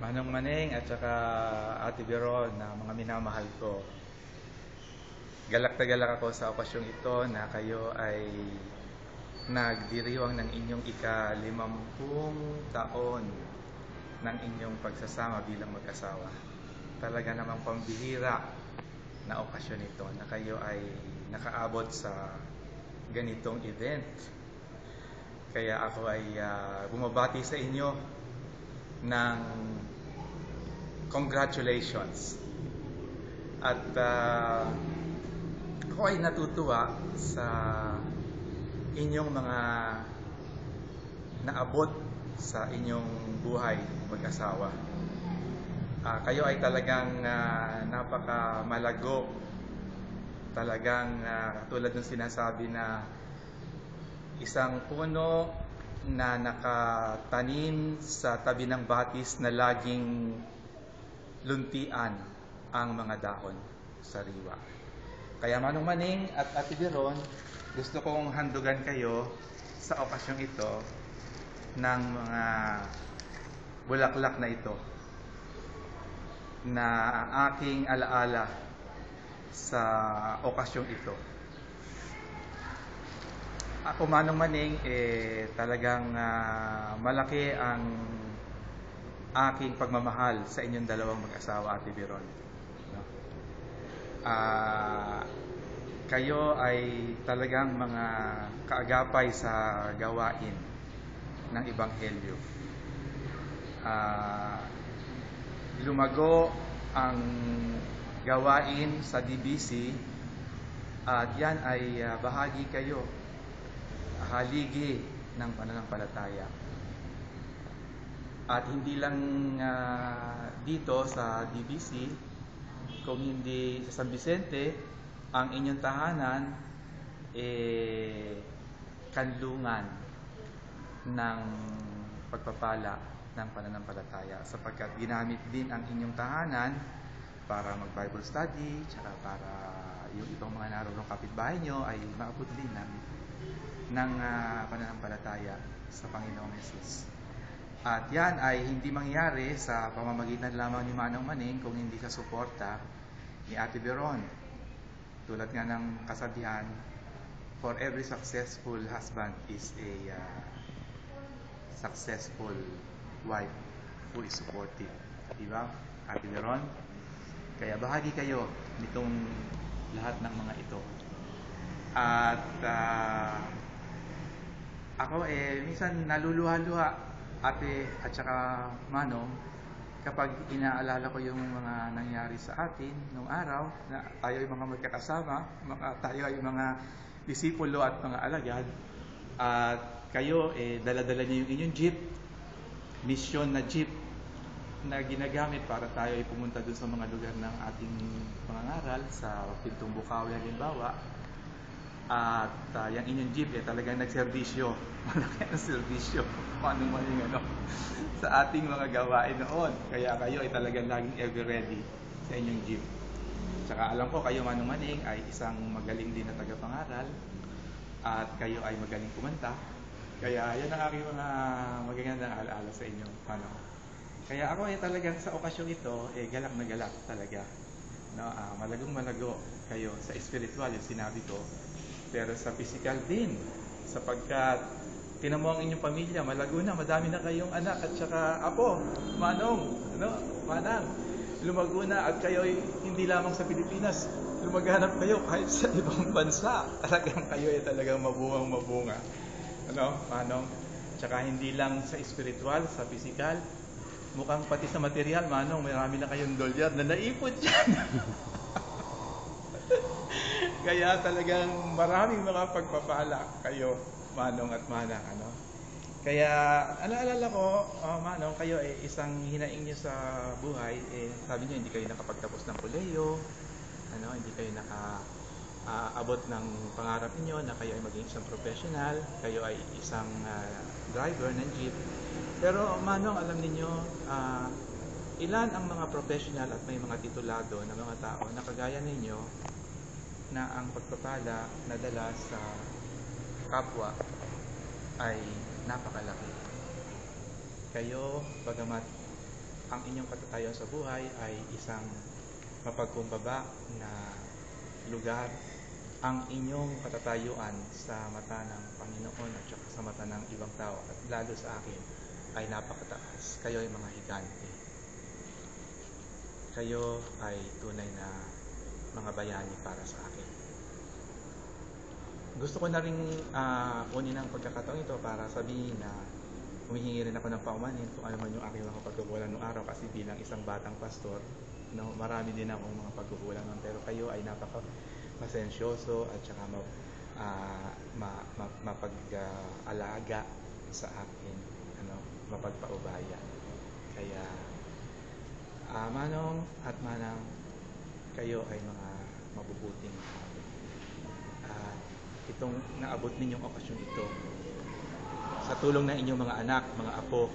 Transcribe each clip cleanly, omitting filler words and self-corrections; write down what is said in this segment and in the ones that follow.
Manong Maneng at saka Ate Veron na mga minamahal ko. Galak na galak ako sa okasyong ito na kayo ay nagdiriwang ng inyong ika-50 taon ng inyong pagsasama bilang mag-asawa. Talaga namang pambihira na okasyon ito na kayo ay nakaabot sa ganitong event. Kaya ako ay bumabati sa inyo ng congratulations. At ako ay natutuwa sa inyong mga naabot sa inyong buhay mag-asawa. Kayo ay talagang napakamalago. Talagang tulad ng sinasabi na isang puno na nakatanim sa tabi ng batis na laging luntian ang mga dahon sariwa. Kaya Manong Maneng at Ate Veron, gusto kong handugan kayo sa okasyong ito ng mga bulaklak na ito na aking alaala sa okasyong ito. Ako Manong Maneng, talagang malaki ang aking pagmamahal sa inyong dalawang mag-asawa, Ate Veron. No? Kayo ay talagang mga kaagapay sa gawain ng Ebanghelyo. Lumago ang gawain sa DBC at yan ay bahagi kayo, haligi ng pananampalataya. At hindi lang dito sa DBC, kung hindi sa San Vicente, ang inyong tahanan kanlungan ng pagpapala ng pananampalataya, sapagkat ginamit din ang inyong tahanan para mag-Bible study, tsaka para yung ibang mga narorong kapitbahay nyo ay maabot din ng pananampalataya sa Panginoong Hesus. At yan ay hindi mangyari sa pamamagitan lamang ni Manong Maneng kung hindi sa suporta ni Ate Veron. Tulad nga ng kasabihan, for every successful husband is a successful wife who is supportive. Diba, Ate Veron? Kaya bahagi kayo nitong lahat ng mga ito. At ako minsan naluluha-luha, Ate at saka Manong, kapag inaalala ko yung mga nangyari sa atin nung araw na tayo ay mga magkakasama, tayo ay mga disipulo at mga alagad, at kayo dala-dala niyo yung inyong jeep, mission na jeep na ginagamit para tayo ay pumunta dun sa mga lugar ng ating pangangaral, sa Pintong Bukawi halimbawa. At yung inyong jeep talagang nagserbisyo, malaki ang serbisyo Manong Maneng sa ating mga gawain noon. Kaya kayo ay talagang laging ever ready sa inyong jeep. Tsaka alam ko kayo Manong Maneng ay isang magaling din na tagapangaral at kayo ay magaling kumanta. Kaya yan ang aking mga magagandang alaala sa inyo, Manong. Kaya ako ay talagang sa okasyong ito galak na galak talaga. No, malagong malago kayo sa spiritual, yung sinabi ko, pero sa physical din, sapagkat tinan mo ang inyong pamilya, malago na, madami na kayong anak at saka apo, Manong, Manang, lumago na at kayo ay hindi lamang sa Pilipinas, lumaganap kayo kahit sa ibang bansa. Talagang kayo ay talagang mabunga. Manong? Tsaka hindi lang sa spiritual, sa physical, mukhang pati sa material, Manong, marami na kayong dolyar na naipon dyan. Kaya talagang maraming mga pagpapala kayo, Manong at Manang. Kaya alala ko, Manong, kayo ay isang hinaing nyo sa buhay. Sabi nyo, hindi kayo nakapagtapos ng kolehiyo, hindi kayo nakaabot ng pangarap niyo na kayo ay maging isang professional, kayo ay isang driver ng jeep. Pero Manong, alam niyo, ilan ang mga professional at may mga titulado na mga tao na kagaya ninyo, na ang pagpapala na dala sa kapwa ay napakalaki. Kayo, bagamat ang inyong katatayuan sa buhay ay isang mapagkumbaba na lugar. Ang inyong katatayuan sa mata ng Panginoon at saka sa mata ng ibang tao at lalo sa akin ay napakataas. Kayo ay mga higante. Kayo ay tunay na mga bayani para sa akin. Gusto ko na rin kunin ang pagkakataon ito para sabihin na humihingi rin ako ng paumanhin kung ano man yung aking mga pagkukulang noong araw, kasi bilang isang batang pastor, no, marami din akong mga pagkukulang noon, pero kayo ay napaka-pasensyoso at saka mapag-alaga sa akin, mapagpaubaya. Kaya Manong at Manang, kayo ay mga mabubuting tao. Itong naabot ninyong okasyon ito, sa tulong ng inyong mga anak, mga apo,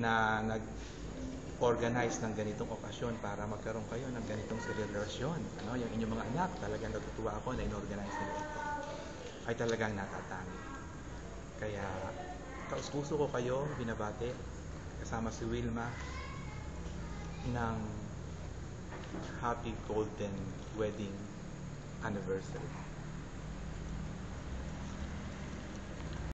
na nag-organize ng ganitong okasyon para magkaroon kayo ng ganitong selebrasyon. Yung inyong mga anak, talagang natutuwa ako na in-organize nila ito. Ay talagang natatangi. Kaya, taus-puso ko kayo binabati, kasama si Wilma, ng Happy Golden Wedding Anniversary.